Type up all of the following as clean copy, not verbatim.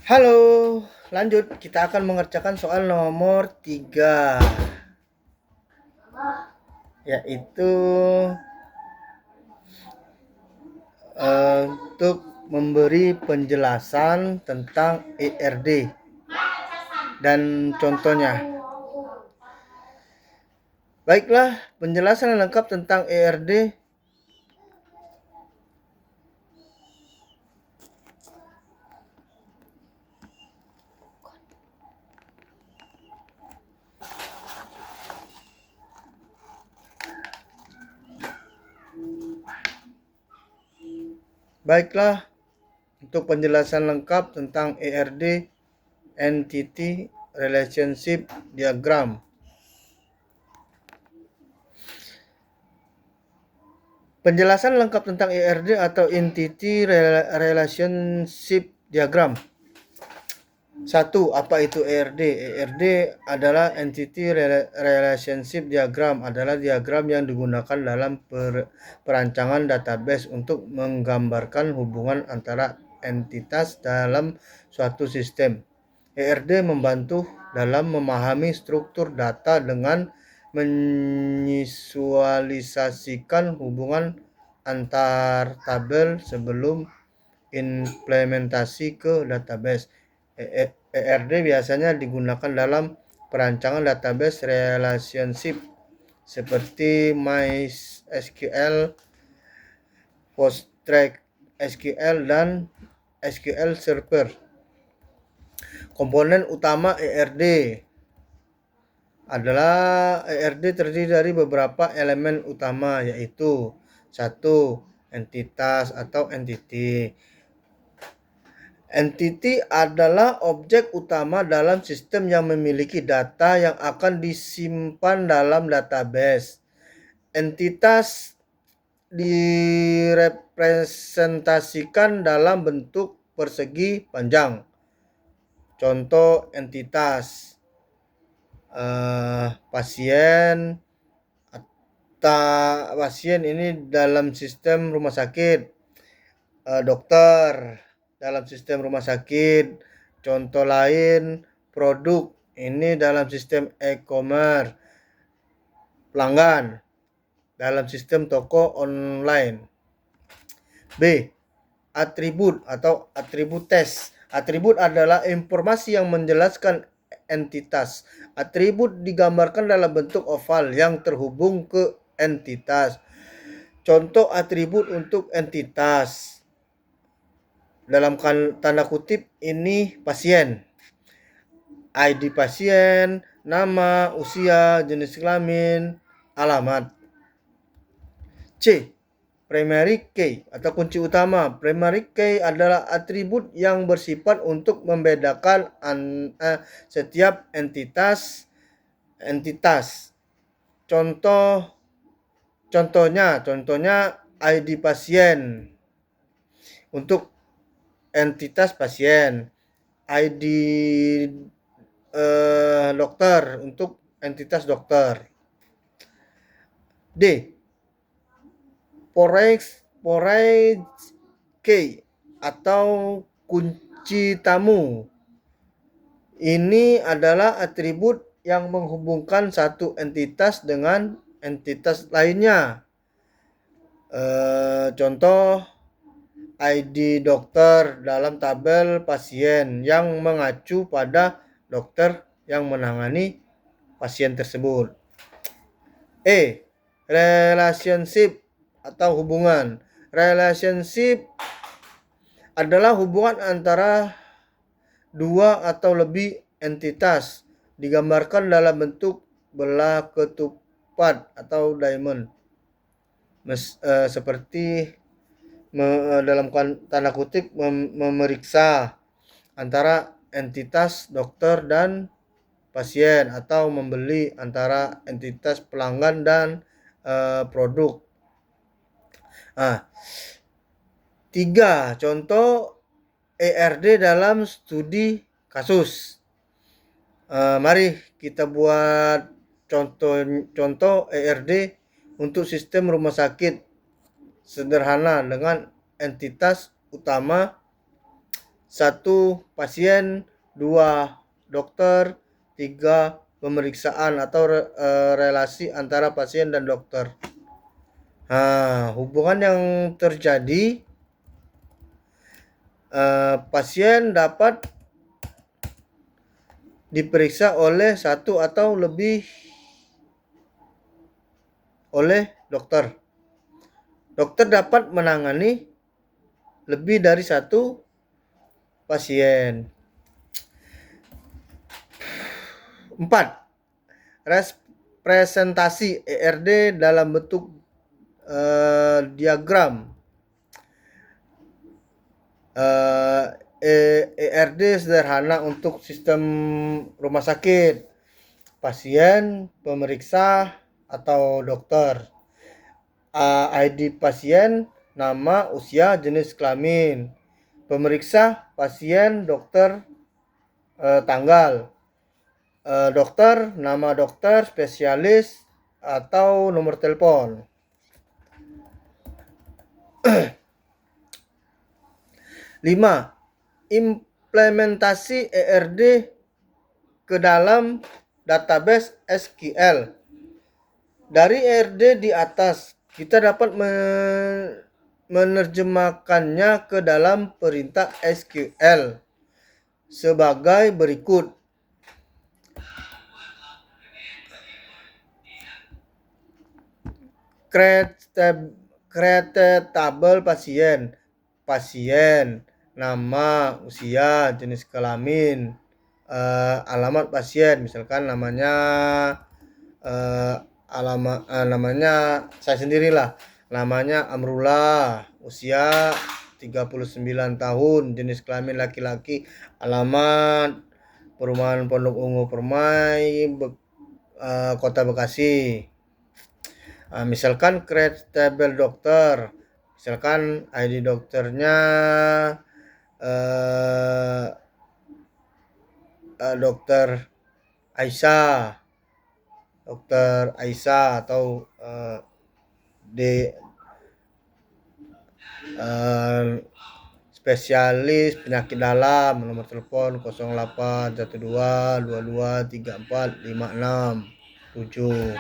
Halo, lanjut. Kita akan mengerjakan soal nomor 3, yaitu untuk memberi penjelasan tentang ERD dan contohnya. Baiklah, penjelasan lengkap tentang ERD. Baiklah, untuk penjelasan lengkap tentang ERD, Entity Relationship Diagram. Penjelasan lengkap tentang ERD atau Entity Relationship Diagram. 1. Apa itu ERD? ERD adalah Entity Relationship Diagram, adalah diagram yang digunakan dalam perancangan database untuk menggambarkan hubungan antara entitas dalam suatu sistem. ERD membantu dalam memahami struktur data dengan memvisualisasikan hubungan antar tabel sebelum implementasi ke database. ERD biasanya digunakan dalam perancangan database relationship seperti MySQL, PostgreSQL, dan SQL Server. Komponen utama ERD adalah ERD terdiri dari beberapa elemen utama, yaitu 1. Entitas atau entity. Entity adalah objek utama dalam sistem yang memiliki data yang akan disimpan dalam database. Entitas direpresentasikan dalam bentuk persegi panjang. Contoh entitas pasien. Pasien ini dalam sistem rumah sakit. Dokter dalam sistem rumah sakit. Contoh lain, produk ini dalam sistem e-commerce. Pelanggan dalam sistem toko online. B. Atribut atau atributes. Atribut adalah informasi yang menjelaskan entitas. Atribut digambarkan dalam bentuk oval yang terhubung ke entitas. Contoh atribut untuk entitas, dalam tanda kutip ini pasien. ID pasien, nama, usia, jenis kelamin, alamat. C. Primary key atau kunci utama. Primary key adalah atribut yang bersifat untuk membedakan setiap entitas. Contohnya ID pasien untuk entitas pasien, ID dokter untuk entitas dokter. D. Forex key atau kunci tamu. Ini adalah atribut yang menghubungkan satu entitas dengan entitas lainnya. Contoh ID dokter dalam tabel pasien yang mengacu pada dokter yang menangani pasien tersebut. E. Relationship atau hubungan. Relationship adalah hubungan antara dua atau lebih entitas, digambarkan dalam bentuk belah ketupat atau diamond. Seperti dalam tanda kutip memeriksa antara entitas dokter dan pasien, atau membeli antara entitas pelanggan dan produk. 3. Contoh ERD dalam studi kasus. Mari kita buat contoh ERD untuk sistem rumah sakit sederhana dengan entitas utama 1. Pasien, 2. Dokter, 3. Pemeriksaan atau relasi antara pasien dan dokter. Nah, hubungan yang terjadi, pasien dapat diperiksa oleh satu atau lebih oleh dokter. Dokter dapat menangani lebih dari satu pasien. 4. Representasi ERD dalam bentuk diagram. ERD sederhana untuk sistem rumah sakit, pasien, pemeriksa, atau dokter. ID pasien, nama, usia, jenis kelamin. Pemeriksa, pasien, dokter, tanggal. Dokter, nama dokter, spesialis, atau nomor telepon. 5. Implementasi ERD ke dalam database SQL. Dari ERD di atas, kita dapat menerjemahkannya ke dalam perintah SQL sebagai berikut. Create tabel pasien, nama, usia, jenis kelamin, alamat pasien, misalkan namanya namanya saya sendirilah, namanya Amrullah, usia 39 tahun, jenis kelamin laki-laki, alamat Perumahan Pondok Ungu Permai, Kota Bekasi. Misalkan create tabel dokter, misalkan ID dokternya dokter Aisyah, atau spesialis penyakit dalam, nomor telepon 081222345677.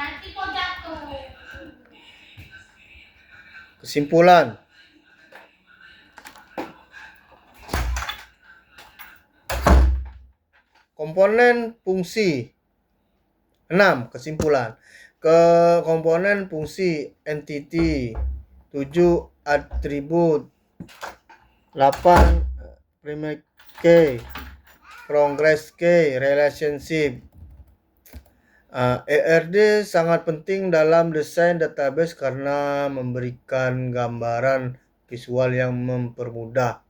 Kesimpulan, komponen fungsi. 6. Kesimpulan. Komponen fungsi entity. 7. Atribut. 8. Primary key, progress key, relationship. ERD sangat penting dalam desain database karena memberikan gambaran visual yang mempermudah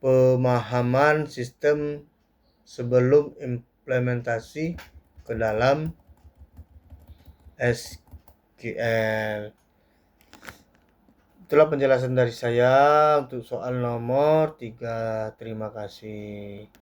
pemahaman sistem sebelum implementasi ke dalam SQL. Itulah penjelasan dari saya untuk soal nomor 3. Terima kasih.